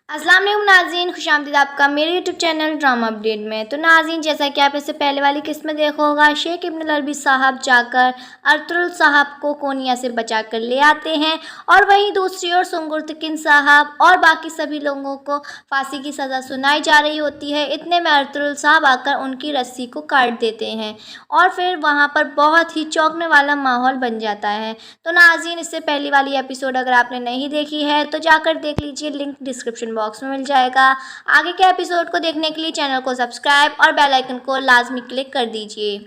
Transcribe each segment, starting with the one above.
अस्सलाम वालेकुम नाज़रीन, खुशामदीद आपका मेरे यूट्यूब चैनल ड्रामा अपडेट में। तो नाज़रीन, जैसा कि आपने इससे पहले वाली किस्त में देखा होगा, शेख इब्नुल अरबी साहब जाकर अर्तुगरुल साहब को कोनिया से बचा कर ले आते हैं और वहीं दूसरी ओर सुंगुर्तकिन साहब और बाकी सभी लोगों को फांसी की सज़ा सुनाई जा रही होती है। इतने में अर्तुगरुल साहब आकर उनकी रस्सी को काट देते हैं और फिर वहाँ पर बहुत ही चौंकने वाला माहौल बन जाता है। तो नाज़रीन, इससे पहली वाली एपिसोड अगर आपने नहीं देखी है तो जाकर देख लीजिए, लिंक डिस्क्रिप्शन बॉक्स में मिल जाएगा। आगे के एपिसोड को देखने के लिए चैनल को सब्सक्राइब और बेल आइकन को लाजमी क्लिक कर दीजिए।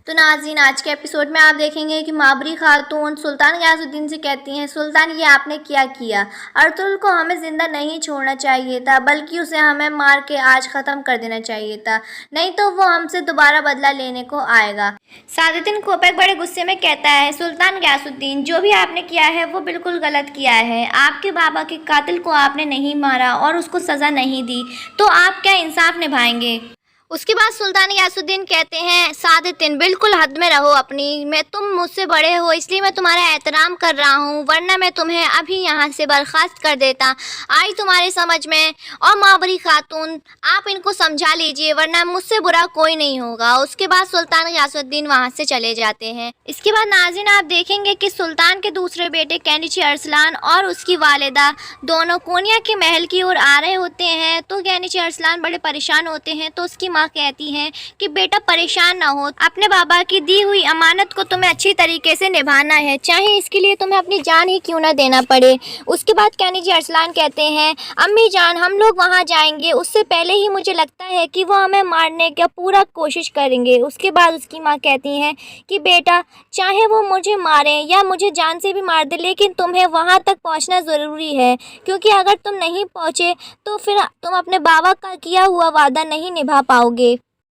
तो नाज़रीन, आज के एपिसोड में आप देखेंगे कि माबरी खातून सुल्तान गयासुद्दीन से कहती हैं, सुल्तान ये आपने क्या किया? अर्तुगरुल को हमें ज़िंदा नहीं छोड़ना चाहिए था, बल्कि उसे हमें मार के आज ख़त्म कर देना चाहिए था, नहीं तो वो हमसे दोबारा बदला लेने को आएगा। सादुद्दीन कोपैक बड़े गुस्से में कहता है, सुल्तान गयासुद्दीन, जो भी आपने किया है वो बिल्कुल गलत किया है। आपके बाबा के कातिल को आपने नहीं मारा और उसको सज़ा नहीं दी, तो आप क्या इंसाफ निभाएंगे? उसके बाद सुल्तान गयासुद्दीन कहते हैं, सादुद्दीन बिल्कुल हद में रहो अपनी, मैं तुम मुझसे बड़े हो इसलिए मैं तुम्हारा एहतराम कर रहा हूँ, वरना मैं तुम्हें अभी यहाँ से बर्खास्त कर देता। आई तुम्हारे समझ में? और माबरी खातून, आप इनको समझा लीजिए, वरना मुझसे बुरा कोई नहीं होगा। उसके बाद सुल्तान गयासुद्दीन वहाँ से चले जाते हैं। इसके बाद नाज़रीन, आप देखेंगे कि सुल्तान के दूसरे बेटे कैनिची अरसलान और उसकी वालिदा दोनों कोनिया के महल की ओर आ रहे होते हैं। तो कैनिची अरसलान बड़े परेशान होते हैं, तो उसकी माँ कहती हैं कि बेटा परेशान ना हो, अपने बाबा की दी हुई अमानत को तुम्हें अच्छी तरीके से निभाना है, चाहे इसके लिए तुम्हें अपनी जान ही क्यों ना देना पड़े। उसके बाद कैनिची अरसलान कहते हैं, अम्मी जान, हम लोग वहाँ जाएंगे, उससे पहले ही मुझे लगता है कि वो हमें मारने का पूरा कोशिश करेंगे। उसके बाद उसकी माँ कहती हैं कि बेटा, चाहे वो मुझे मारें या मुझे जान से भी मार दे, लेकिन तुम्हें वहाँ तक पहुँचना ज़रूरी है, क्योंकि अगर तुम नहीं पहुँचे तो फिर तुम अपने बाबा का किया हुआ वादा नहीं निभा पाओगे।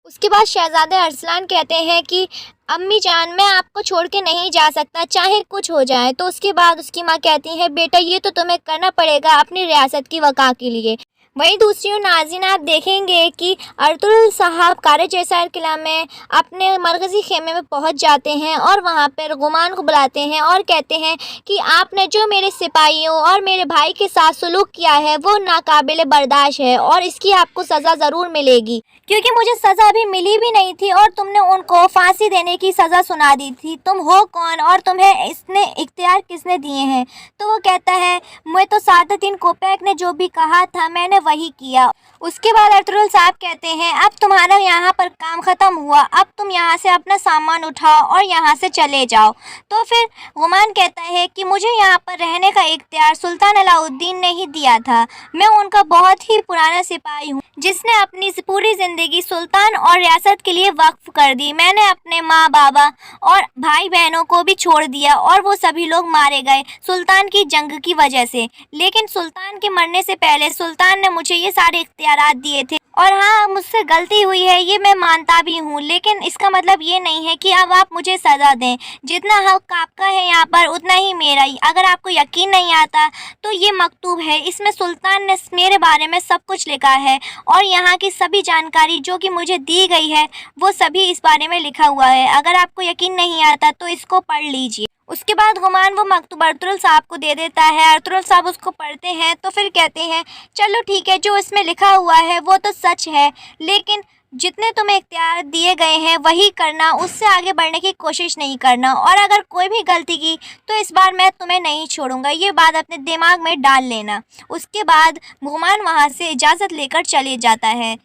उसके बाद शहजादे अरसलान कहते हैं कि अम्मी जान, मैं आपको छोड़ के नहीं जा सकता, चाहे कुछ हो जाए। तो उसके बाद उसकी माँ कहती है, बेटा ये तो तुम्हें करना पड़ेगा अपनी रियासत की वक़ा के लिए। वहीं दूसरी ओर नाज़रीन, आप देखेंगे कि अर्तुगरुल साहब कारे जैसार किला में अपने मरकज़ी खेमे में पहुंच जाते हैं और वहां पर गुमान को बुलाते हैं और कहते हैं कि आपने जो मेरे सिपाहियों और मेरे भाई के साथ सलूक किया है वो नाकाबिले बर्दाश्त है और इसकी आपको सज़ा ज़रूर मिलेगी, क्योंकि मुझे सज़ा अभी मिली भी नहीं थी और तुमने उनको फांसी देने की सज़ा सुना दी थी। तुम हो कौन और तुम्हें इसने इख्तियार किसने दिए हैं? तो वो कहता है, मैं तो सादुद्दीन कोपैक ने जो भी कहा था मैंने वही किया। उसके बाद अर्तुगरुल साहब कहते हैं, अब तुम्हारा यहाँ पर काम ख़त्म हुआ, अब तुम यहाँ से अपना सामान उठाओ और यहाँ से चले जाओ। तो फिर गुमान कहता है कि मुझे यहाँ पर रहने का इख्तियार सुल्तान अलाउद्दीन ने ही दिया था, मैं उनका बहुत ही पुराना सिपाही हूँ जिसने अपनी पूरी ज़िंदगी सुल्तान और रियासत के लिए वक्फ कर दी। मैंने अपने माँ बाबा और भाई बहनों को भी छोड़ दिया और वो सभी लोग मारे गए सुल्तान की जंग की वजह से, लेकिन सुल्तान के मरने से पहले सुल्तान ने मुझे ये सारे इख्तियारात दिए थे। और हाँ, मुझसे गलती हुई है, ये मैं मानता भी हूँ, लेकिन इसका मतलब ये नहीं है कि अब आप मुझे सज़ा दें। जितना हक आपका है यहाँ पर उतना ही मेरा ही। अगर आपको यकीन नहीं आता तो ये मकतूब है, इसमें सुल्तान ने मेरे बारे में सब कुछ लिखा है और यहाँ की सभी जानकारी जो कि मुझे दी गई है वो सभी इस बारे में लिखा हुआ है। अगर आपको यकीन नहीं आता तो इसको पढ़ लीजिए। उसके बाद गुमान वो मकतूब अर्तुगरुल साहब को दे देता है। अर्तुगरुल साहब उसको पढ़ते हैं तो फिर कहते हैं, चलो ठीक है, जो इसमें लिखा हुआ है वो तो सच है, लेकिन जितने तुम्हें इख्तियार दिए गए हैं वही करना, उससे आगे बढ़ने की कोशिश नहीं करना, और अगर कोई भी गलती की तो इस बार मैं तुम्हें नहीं छोड़ूंगा, ये बात अपने दिमाग में डाल लेना। उसके बाद गुमान वहाँ से इजाज़त लेकर चले जाता है।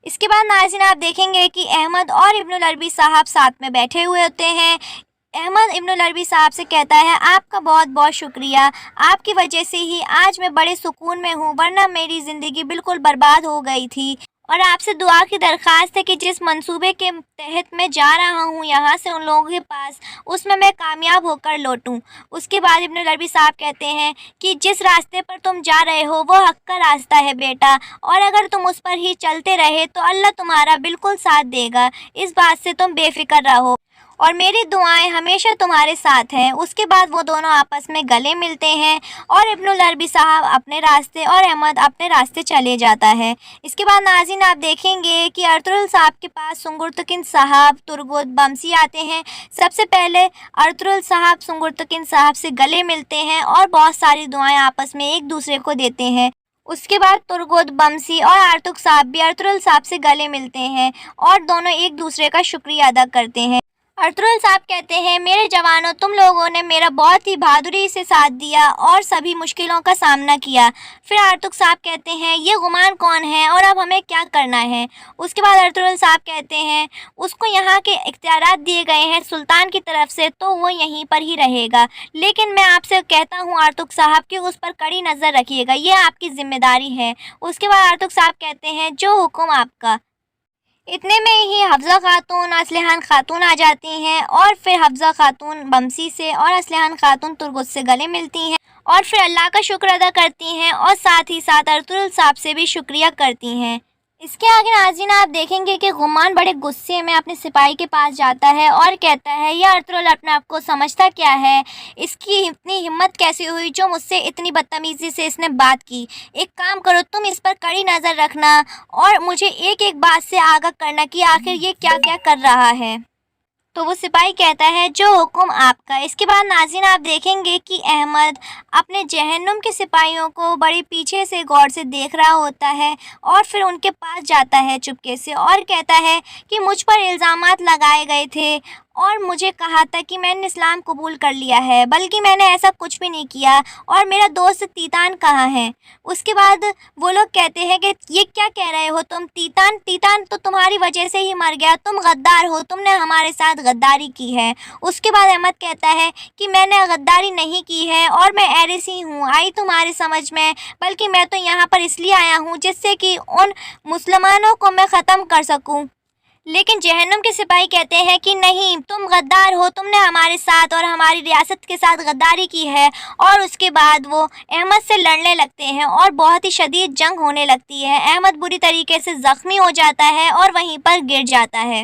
इसके बाद नाज़रीन, आप देखेंगे कि अहमद और इब्नुल अरबी साहब साथ में बैठे हुए होते हैं। अहमद इब्नुल अरबी साहब से कहता है, आपका बहुत बहुत शुक्रिया, आपकी वजह से ही आज मैं बड़े सुकून में हूँ, वरना मेरी ज़िंदगी बिल्कुल बर्बाद हो गई थी। और आपसे दुआ की दरख्वास्त है कि जिस मंसूबे के तहत मैं जा रहा हूँ यहाँ से उन लोगों के पास, उसमें मैं कामयाब होकर लौटूँ। उसके बाद इब्नुल अरबी साहब कहते हैं कि जिस रास्ते पर तुम जा रहे हो वो हक़ का रास्ता है बेटा, और अगर तुम उस पर ही चलते रहे तो अल्लाह तुम्हारा बिल्कुल साथ देगा, इस बात से तुम बेफिक्र रहो और मेरी दुआएं हमेशा तुम्हारे साथ हैं। उसके बाद वो दोनों आपस में गले मिलते हैं और इब्नुल अरबी साहब अपने रास्ते और अहमद अपने रास्ते चले जाता है। इसके बाद नाज़रीन, आप देखेंगे कि अर्तुगरुल साहब के पास सुंगुर्तकिन साहब, तुर्गुत, बमसी आते हैं। सबसे पहले अर्तुगरुल साहब सुंगुर्तकिन साहब से गले मिलते हैं और बहुत सारी दुआएं आपस में एक दूसरे को देते हैं। اس کے بعد ترگود بمسی اور آرتک صاحب بھی ارطغرل صاحب سے گلے ملتے ہیں اور دونوں ایک دوسرے کا شکریہ ادا کرتے ہیں۔ ارطغرل صاحب کہتے ہیں، میرے جوانوں، تم لوگوں نے میرا بہت ہی بہادری سے ساتھ دیا اور سبھی مشکلوں کا سامنا کیا۔ پھر آرتک صاحب کہتے ہیں، یہ غمان کون ہے اور اب ہمیں کیا کرنا ہے؟ اس کے بعد ارطغرل صاحب کہتے ہیں، اس کو یہاں کے اختیارات دیے گئے ہیں سلطان کی طرف سے تو وہ یہیں پر ہی رہے گا، لیکن میں آپ سے کہتا ہوں آرتک صاحب کہ اس پر کڑی نظر رکھیے گا، یہ آپ کی ذمہ داری ہے۔ اس کے بعد آرتک صاحب کہتے ہیں، جو حکم آپ کا۔ اتنے میں ہی حفصہ خاتون اسلحان خاتون آ جاتی ہیں اور پھر حفصہ خاتون بمسی سے اور اسلحان خاتون ترگت سے گلے ملتی ہیں اور پھر اللہ کا شکر ادا کرتی ہیں اور ساتھ ہی ساتھ ارطغرل صاحب سے بھی شکریہ کرتی ہیں۔ اس کے آگے ناظرین آپ دیکھیں گے کہ غمان بڑے غصے میں اپنے سپاہی کے پاس جاتا ہے اور کہتا ہے، یہ ارطغرل اپنے آپ کو سمجھتا کیا ہے؟ اس کی اتنی ہمت کیسی ہوئی جو مجھ سے اتنی بدتمیزی سے اس نے بات کی؟ ایک کام کرو، تم اس پر کڑی نظر رکھنا اور مجھے ایک ایک بات سے آگاہ کرنا کہ آخر یہ کیا کیا کر رہا ہے۔ تو وہ سپاہی کہتا ہے، جو حکم آپ کا۔ اس کے بعد ناظرین آپ دیکھیں گے کہ احمد اپنے جہنم کے سپاہیوں کو بڑے پیچھے سے غور سے دیکھ رہا ہوتا ہے اور پھر ان کے پاس جاتا ہے چپکے سے اور کہتا ہے کہ مجھ پر الزامات لگائے گئے تھے اور مجھے کہا تھا کہ میں نے اسلام قبول کر لیا ہے، بلکہ میں نے ایسا کچھ بھی نہیں کیا، اور میرا دوست تیتان کہاں ہے؟ اس کے بعد وہ لوگ کہتے ہیں کہ یہ کیا کہہ رہے ہو تم؟ تیتان تو تمہاری وجہ سے ہی مر گیا، تم غدار ہو، تم نے ہمارے ساتھ غداری کی ہے۔ اس کے بعد احمد کہتا ہے کہ میں نے غداری نہیں کی ہے اور میں ایرس ہی ہوں، آئی تمہارے سمجھ میں، بلکہ میں تو یہاں پر اس لیے آیا ہوں جس سے کہ ان مسلمانوں کو میں ختم کر سکوں۔ لیکن جہنم کے سپاہی کہتے ہیں کہ نہیں، تم غدار ہو، تم نے ہمارے ساتھ اور ہماری ریاست کے ساتھ غداری کی ہے۔ اور اس کے بعد وہ احمد سے لڑنے لگتے ہیں اور بہت ہی شدید جنگ ہونے لگتی ہے۔ احمد بری طریقے سے زخمی ہو جاتا ہے اور وہیں پر گر جاتا ہے۔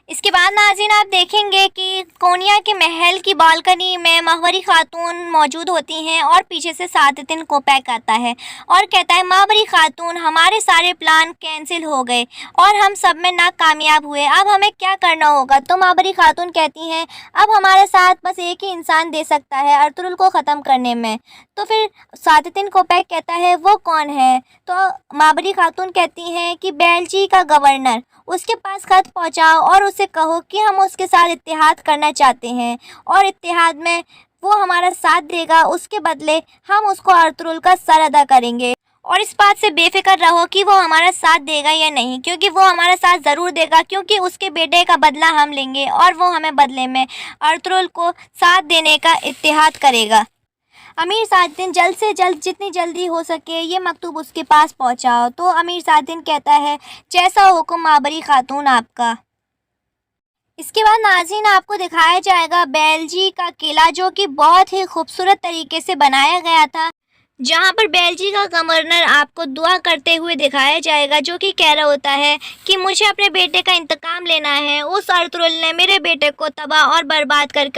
اس کے بعد ناظرین آپ دیکھیں گے کہ کونیا کے محل کی بالکنی میں ماہوری خاتون موجود ہوتی ہیں اور پیچھے سے سعادتدین کوپیک آتا ہے اور کہتا ہے، ماہوری خاتون، ہمارے سارے پلان کینسل ہو گئے اور ہم سب میں ناکامیاب ہوئے، اب ہمیں کیا کرنا ہوگا؟ تو ماہوری خاتون کہتی ہیں، اب ہمارے ساتھ بس ایک ہی انسان دے سکتا ہے ارطغرل کو ختم کرنے میں۔ تو پھر سعادتدین کوپیک کہتا ہے، وہ کون ہے؟ تو ماہوری خاتون کہتی ہیں کہ بیلجی کا گورنر، اس کے پاس خط پہنچاؤ اور اسے کہو کہ ہم اس کے ساتھ اتحاد کرنا چاہتے ہیں اور اتحاد میں وہ ہمارا ساتھ دے گا، اس کے بدلے ہم اس کو ارطغرل کا سر ادا کریں گے، اور اس بات سے بے فکر رہو کہ وہ ہمارا ساتھ دے گا یا نہیں، کیونکہ وہ ہمارا ساتھ ضرور دے گا، کیونکہ اس کے بیٹے کا بدلہ ہم لیں گے اور وہ ہمیں بدلے میں ارطغرل کو ساتھ دینے کا اتحاد کرے گا۔ امیر سعادتدین، جلد سے جلد، جتنی جلدی ہو سکے یہ مکتوب اس کے پاس پہنچاؤ۔ تو امیر سعادتدین کہتا ہے، جیسا حکم ماہوری خاتون آپ کا۔ اس کے بعد ناظرین آپ کو دکھایا جائے گا بیلجی کا قلعہ، جو کہ بہت ہی خوبصورت طریقے سے بنایا گیا تھا، جہاں پر بیلجی کا گورنر آپ کو دعا کرتے ہوئے دکھایا جائے گا، جو کہ کہہ رہا ہوتا ہے کہ مجھے اپنے بیٹے کا انتقام لینا ہے۔ اس ارطغرل نے میرے بیٹے کو تباہ اور برباد کر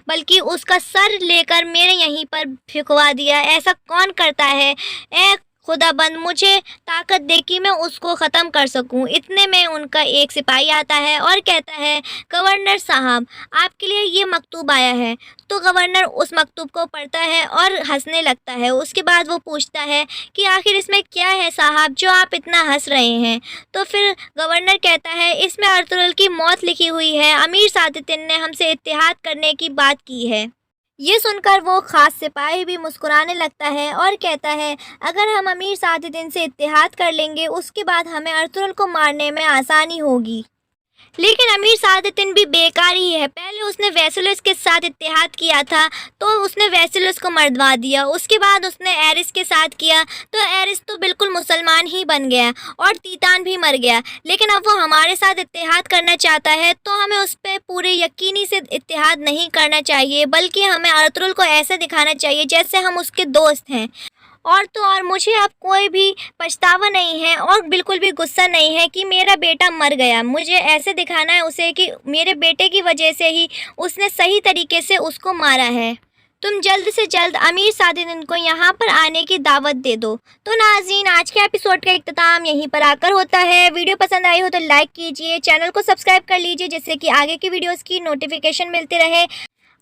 بلکہ اس کا سر لے کر میرے یہیں پر پھینکوا دیا، ایسا کون کرتا ہے؟ اے خدا بند، مجھے طاقت دے کہ میں اس کو ختم کر سکوں۔ اتنے میں ان کا ایک سپاہی آتا ہے اور کہتا ہے، گورنر صاحب، آپ کے لیے یہ مکتوب آیا ہے۔ تو گورنر اس مکتوب کو پڑھتا ہے اور ہنسنے لگتا ہے۔ اس کے بعد وہ پوچھتا ہے کہ آخر اس میں کیا ہے صاحب جو آپ اتنا ہنس رہے ہیں؟ تو پھر گورنر کہتا ہے، اس میں ارطغرل کی موت لکھی ہوئی ہے، امیر سعادتدین نے ہم سے اتحاد کرنے کی بات کی ہے۔ یہ سن کر وہ خاص سپاہی بھی مسکرانے لگتا ہے اور کہتا ہے، اگر ہم امیر سعادتدین سے اتحاد کر لیں گے، اس کے بعد ہمیں ارطغرل کو مارنے میں آسانی ہوگی۔ لیکن امیر سعادتدین بھی بیکار ہی ہے، پہلے اس نے ویسلس کے ساتھ اتحاد کیا تھا تو اس نے ویسلس کو مردوا دیا، اس کے بعد اس نے ایرس کے ساتھ کیا تو ایرس تو بالکل مسلمان ہی بن گیا اور تیتان بھی مر گیا، لیکن اب وہ ہمارے ساتھ اتحاد کرنا چاہتا ہے تو ہمیں اس پہ پورے یقینی سے اتحاد نہیں کرنا چاہیے، بلکہ ہمیں ارطغرل کو ایسے دکھانا چاہیے جیسے ہم اس کے دوست ہیں۔ اور تو اور مجھے اب کوئی بھی پچھتاوا نہیں ہے اور بالکل بھی غصہ نہیں ہے کہ میرا بیٹا مر گیا، مجھے ایسے دکھانا ہے اسے کہ میرے بیٹے کی وجہ سے ہی اس نے صحیح طریقے سے اس کو مارا ہے۔ تم جلد سے جلد امیر سعادتدین کو یہاں پر آنے کی دعوت دے دو۔ تو ناظرین آج کے ایپیسوڈ کا اختتام یہیں پر آ کر ہوتا ہے۔ ویڈیو پسند آئی ہو تو لائک کیجئے، چینل کو سبسکرائب کر لیجئے جس سے کہ آگے کی ویڈیوز کی نوٹیفیکیشن ملتی رہے۔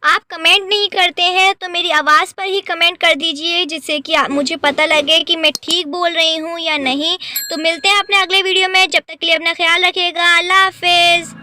آپ کمنٹ نہیں کرتے ہیں تو میری آواز پر ہی کمنٹ کر دیجئے، جس سے کہ مجھے پتہ لگے کہ میں ٹھیک بول رہی ہوں یا نہیں۔ تو ملتے ہیں اپنے اگلے ویڈیو میں، جب تک کے لیے اپنا خیال رکھیے گا۔ اللہ حافظ۔